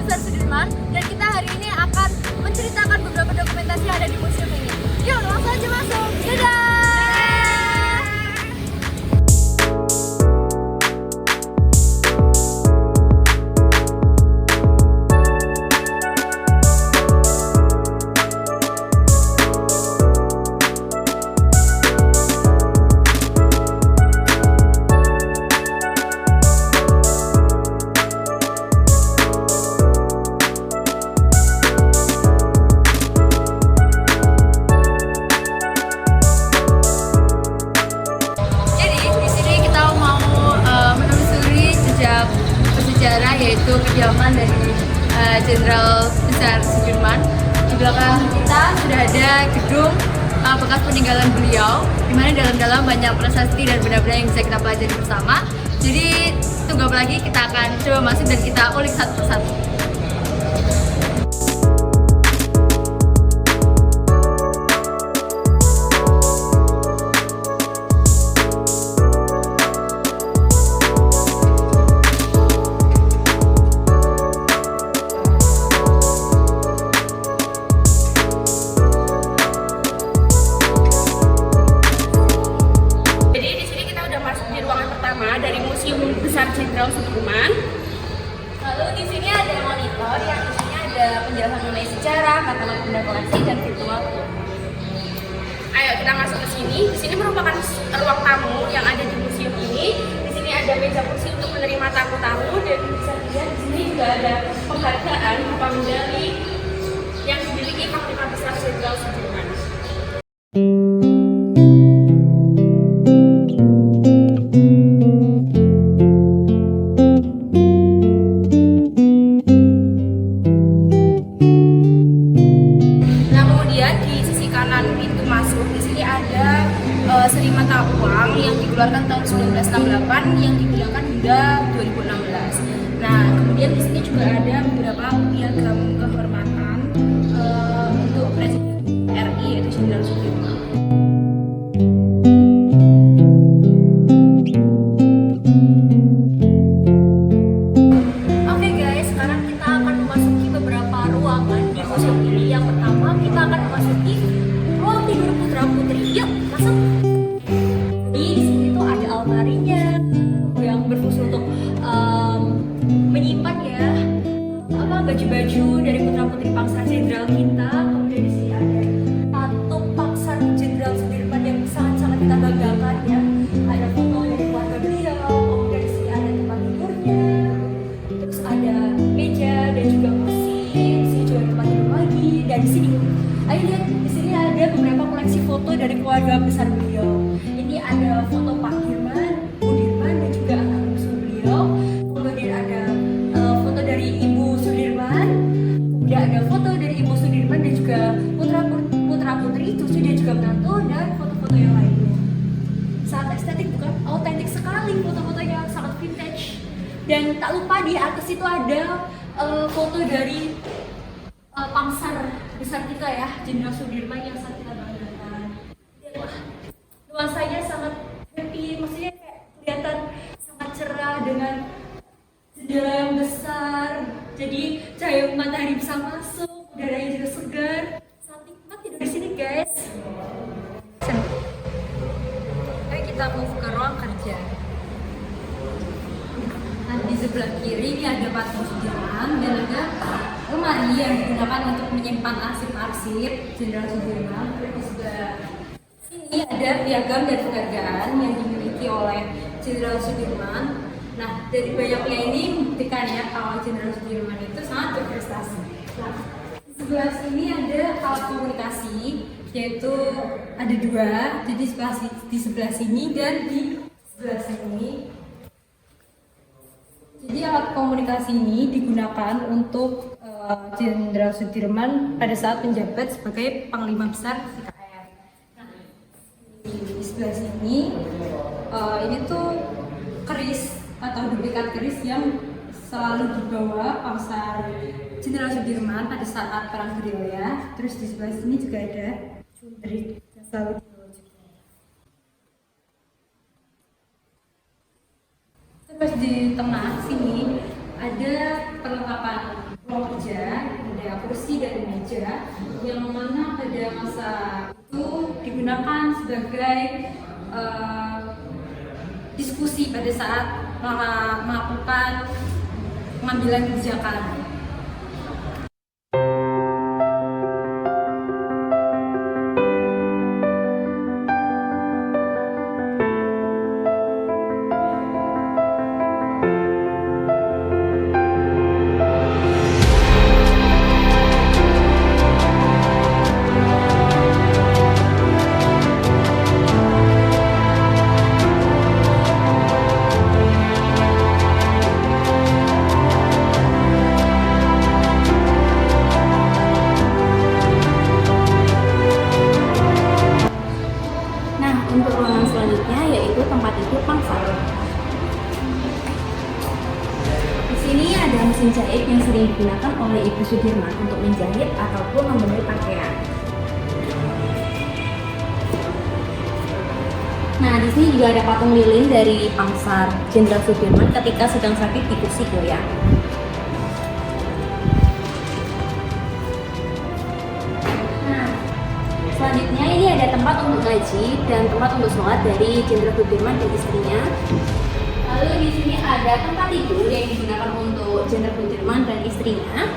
Besar Sudirman, dan kita hari ini akan menceritakan beberapa dokumentasi yang ada di museum ini. Yuk, langsung aja masuk. Dadah! Bersejarah, yaitu kediaman dari Jenderal Besar Sudirman. Di belakang kita sudah ada gedung bekas peninggalan beliau, di mana dalam-dalam banyak prasasti dan benda-benda yang bisa kita pelajari bersama. Jadi tunggu apa lagi, kita akan coba masuk dan kita ulik satu persatu. Dari Museum Besar Jenderal Sudirman. Lalu di sini ada monitor yang isinya ada penjelasan mengenai sejarah, katalog benda koleksi, dan virtual. Ayo kita masuk ke sini. Di sini merupakan ruang tamu yang ada di museum ini. Di sini ada meja kursi untuk menerima tamu-tamu, dan bisa dilihat di sini juga ada penghargaan berupa medali yang dimiliki Panglima Besar Jenderal Sudirman. Pintu masuk di sini ada seri mata uang yang dikeluarkan tahun 1968 yang digunakan hingga 2016. Nah, kemudian di sini juga ada beberapa piagam kehormatan untuk Presiden RI, yaitu Jenderal Sudirman. Oke guys, sekarang kita akan memasuki beberapa ruangan di museum ini. Yang pertama, kita akan memasuki ruang tidur putra putri. Yuk, masuk. Di sini tuh ada almarinya yang berfungsi untuk menyimpan ya baju-baju dari putra putri Pangsar Jenderal kita. Kemudian di sini ada patung Pangsar Jenderal Sudirman yang sangat-sangat kita banggakan ya. Ada foto dari keluarga beliau. Kemudian di sini ada tempat tidurnya. Terus ada meja dan juga kursi. Di sini juga ada tempat tidur lagi. Dan di sini, ayo lihat, di sini ada beberapa koleksi foto dari keluarga besar beliau. Ini ada foto Pak Dirman, Bu Dirman, dan juga anak bungsu beliau. Kemudian ada foto dari Ibu Sudirman. Kemudian ada foto dari Ibu Sudirman dan juga putra putri itu dan juga menantu, dan foto-foto yang lainnya. Sangat estetik bukan? Autentik sekali, foto-fotonya sangat vintage. Dan tak lupa di atas itu ada foto dari Pangsar besar kita ya, Jenderal Sudirman yang sangat kita banggakan. Wah, nuansanya sangat happy, maksudnya kayak kelihatan sangat cerah dengan jendela yang besar. Jadi cahaya matahari bisa masuk, udaranya juga segar. Sangat nikmat tidur di sini guys. Oke, kita move ke ruang kerja. Nah, di sebelah kiri ini ada patung Sudirman dan ada lemari yang digunakan untuk menyimpan arsip-arsip Jenderal Sudirman. Terus juga sini ada piagam dan penghargaan yang dimiliki oleh Jenderal Sudirman. Nah, dari banyaknya ini membuktikan ya kalau Jenderal Sudirman itu sangat berprestasi. Nah, di sebelah sini ada alat komunikasi, yaitu ada dua, jadi di sebelah sini dan di sebelah sini. Jadi alat komunikasi ini digunakan untuk Jenderal Sudirman pada saat menjabat sebagai Panglima Besar TKR. Nah, di sebelah sini ini tuh keris atau duplikat keris yang selalu dibawa Pangsar Jenderal Sudirman pada saat perang gerilya. Terus di sebelah sini juga ada cundrit yang selalu dibawa juga. Terus di tengah sini ada perlengkapan meja yang mana pada masa itu digunakan sebagai diskusi pada saat melakukan pengambilan kebijakan. Untuk ruangan selanjutnya yaitu tempat tidur pangsa. Di sini ada mesin jahit yang sering digunakan oleh Ibu Sudirman untuk menjahit ataupun membentuk pakaian. Nah, di sini juga ada patung lilin dari Pangsar Jenderal Sudirman ketika sedang sakit di kursi goyang. Selanjutnya ini ada tempat untuk ngaji dan tempat untuk sholat dari Jenderal Sudirman dan istrinya. Lalu di sini ada tempat tidur yang digunakan untuk Jenderal Sudirman dan istrinya.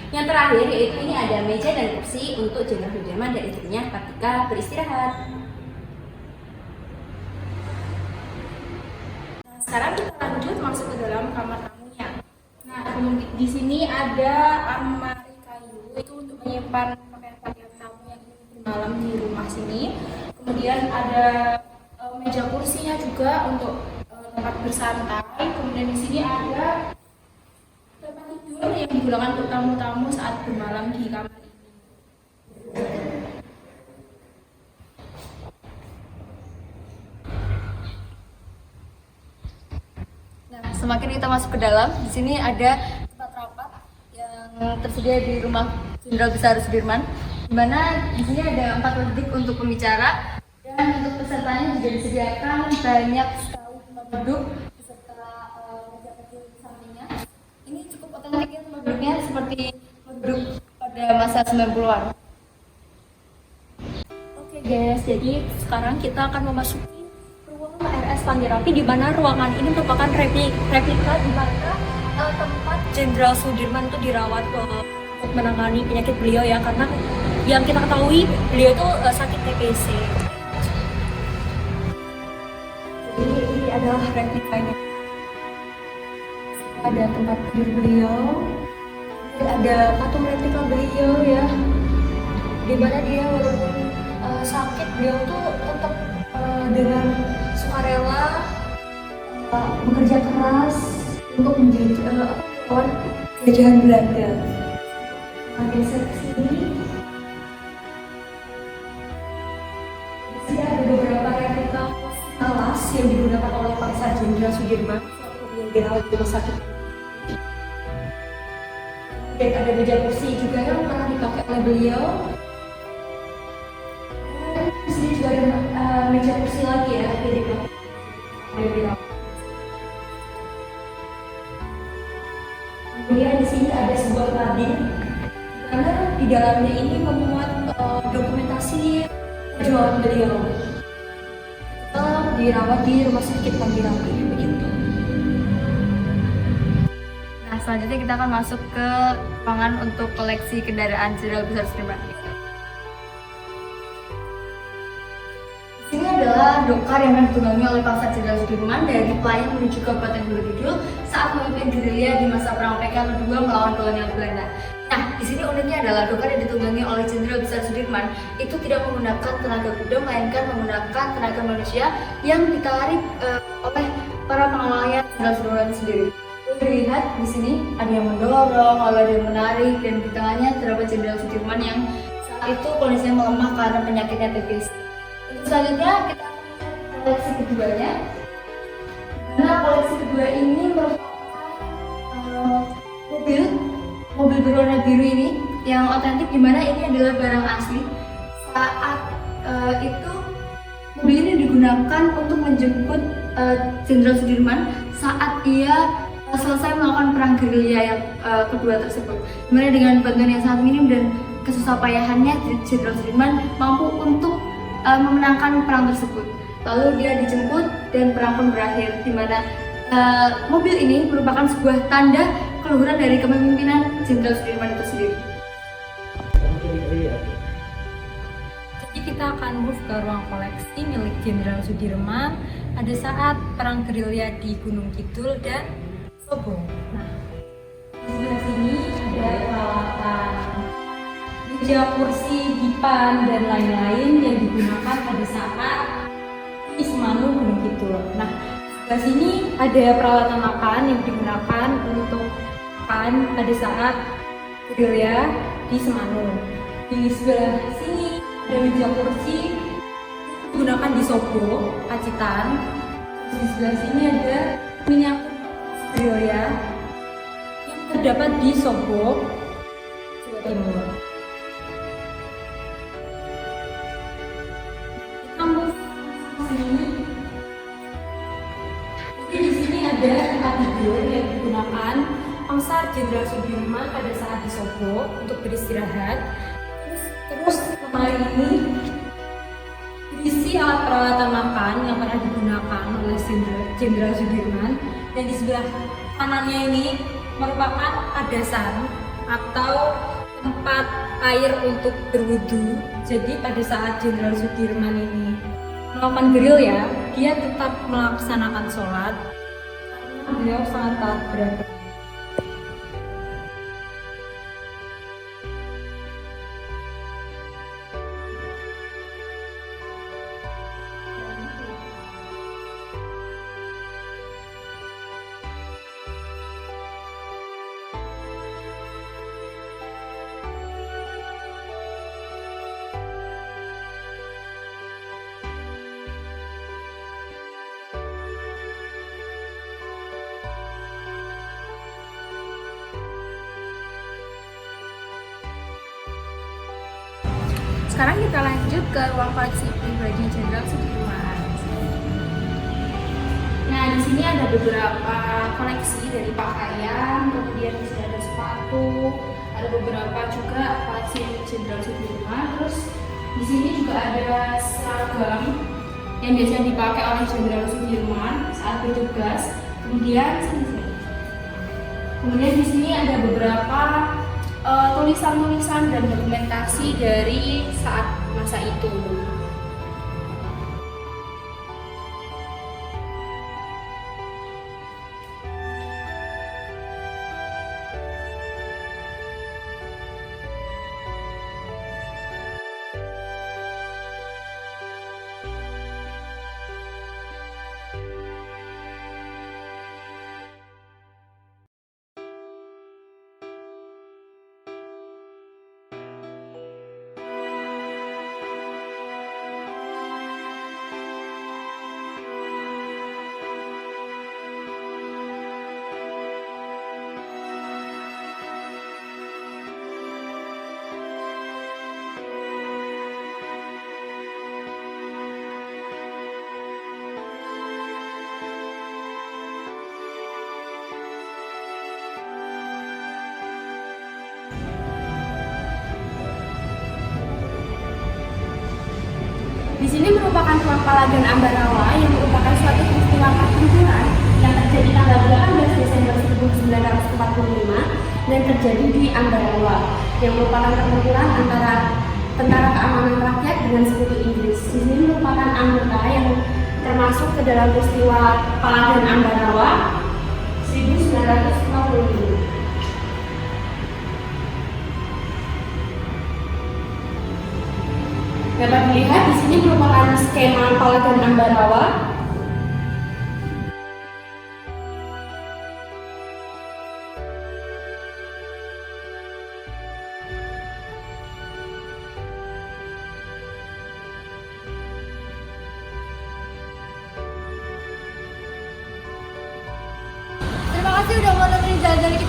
Yang terakhir yaitu ini ada meja dan kursi untuk Jenderal Sudirman dan istrinya ketika beristirahat. Nah, sekarang kita lanjut masuk ke dalam kamar tamunya. Nah, di sini ada almari itu untuk menyimpan pakaian-pakaian tamu yang ingin bermalam di rumah sini. Kemudian ada meja kursinya juga untuk tempat bersantai. Kemudian di sini ada tempat tidur yang digunakan untuk tamu-tamu saat bermalam di kamar ini. Nah, semakin kita masuk ke dalam, di sini ada tempat rapat yang tersedia di rumah Jenderal Besar Sudirman, di mana di sini ada 4 titik untuk pembicara dan untuk pesertanya juga disediakan banyak sekali tempat duduk beserta meja kecil di sampingnya. Ini cukup otentik ya tempat duduknya, seperti duduk pada masa 90-an. Oke guys, jadi sekarang kita akan memasuki ruangan RS Panggerapi, di mana ruangan ini merupakan replika di mana tempat Jenderal Sudirman itu dirawat untuk menangani penyakit beliau ya, karena yang kita ketahui beliau itu sakit TBC. Jadi ini adalah replikanya. Ada tempat tidur beliau, ada patung replika beliau ya, di mana dia walaupun sakit beliau tuh tetap dengan sukarela bekerja keras untuk menjadi lawan jajahan Belanda. Geser ke sini. Di sini ada beberapa replika alas yang digunakan oleh Pangsar Jenderal Sudirman yang dirawat di rumah sakit. Dan ada meja kursi juga yang pernah dipakai oleh beliau. Dan di sini juga ada meja kursi lagi ya yang dipakai oleh beliau. Kemudian di sini ada sebuah lading, karena di dalamnya ini memuat dokumentasi perjuangan beliau dirawat di rumah sakit Panggerapi begitu. Nah, selanjutnya kita akan masuk ke ruangan untuk koleksi kendaraan Jenderal Besar Sudirman. Ini adalah dokar yang ditunggangi oleh Pangsar Jenderal Sudirman dari Pelayan menuju Kabupaten Gunung Kidul saat memimpin gerilya di masa Perang PKI kedua melawan kolonial Belanda. Nah, di sini uniknya adalah dokar yang ditunggangi oleh Jenderal Besar Sudirman itu tidak menggunakan tenaga kuda, melainkan menggunakan tenaga manusia yang ditarik oleh para pengawalnya Jenderal Sudirman sendiri. Terlihat di sini ada yang mendorong, lalu ada yang menarik, dan di tengahnya terdapat Jenderal Sudirman yang saat itu kondisinya melemah karena penyakitnya TBC. Untuk selanjutnya kita akan melihat koleksi keduanya. Nah, koleksi kedua ini merupakan mobil berwarna biru ini yang otentik, dimana ini adalah barang asli. Saat itu mobil ini digunakan untuk menjemput Jenderal Sudirman saat ia selesai melakukan perang gerilya yang kedua tersebut. Dimana dengan bantuan yang sangat minim dan kesusahpayahannya, Jenderal Sudirman mampu untuk memenangkan perang tersebut. Lalu dia dijemput dan perang pun berakhir, di mana mobil ini merupakan sebuah tanda keluhuran dari kepemimpinan Jenderal Sudirman itu sendiri. Jadi kita akan move ke ruang koleksi milik Jenderal Sudirman pada saat perang gerilya di Gunung Kidul dan Sobo. Nah, di sebelah sini ada peralatan meja, kursi, dipan, dan lain-lain yang digunakan pada saat di Semanu Gunung Kidul. Nah, sebelah sini ada peralatan makan yang digunakan untuk makan pada saat gerilya di Semanu. Di sebelah sini ada meja kursi digunakan di Sobo, Pacitan. Di sebelah sini ada miniatur gerilya yang terdapat di Sobo, Jawa Timur. Kita move ke sini. Jadi di sini ada tempat tidur yang digunakan Pangsar Jenderal Sudirman pada saat di Sobo untuk beristirahat. Terus lemari ini berisi alat peralatan makan yang pernah digunakan oleh Jenderal Sudirman, dan di sebelah kanannya ini merupakan padasan atau tempat air untuk berwudu. Jadi pada saat Jenderal Sudirman ini melakukan gerilya, dia tetap melaksanakan sholat karena beliau sangat taat beragama. Sekarang kita lanjut ke ruang koleksi pribadi Jenderal Sudirman. Nah, di sini ada beberapa koleksi dari pakaian, kemudian di sini ada sepatu, ada beberapa juga koleksi Jenderal Sudirman. Terus di sini juga ada seragam yang biasanya dipakai oleh Jenderal Sudirman saat bertugas. Kemudian di sini ada beberapa tulisan-tulisan dan dokumentasi dari saat masa itu. Di sini merupakan ruang Palagan Ambarawa yang merupakan suatu peristiwa pertempuran yang terjadi tanggal 18 Desember 1945 dan terjadi di Ambarawa, yang merupakan pertempuran antara Tentara Keamanan Rakyat dengan Sekutu Inggris. Di sini merupakan anggota yang termasuk ke dalam peristiwa Palagan Ambarawa 1945. Dapat dilihat di sini merupakan skema Palagan Ambarawa. Terima kasih udah mau nemenin jalan-jalan kita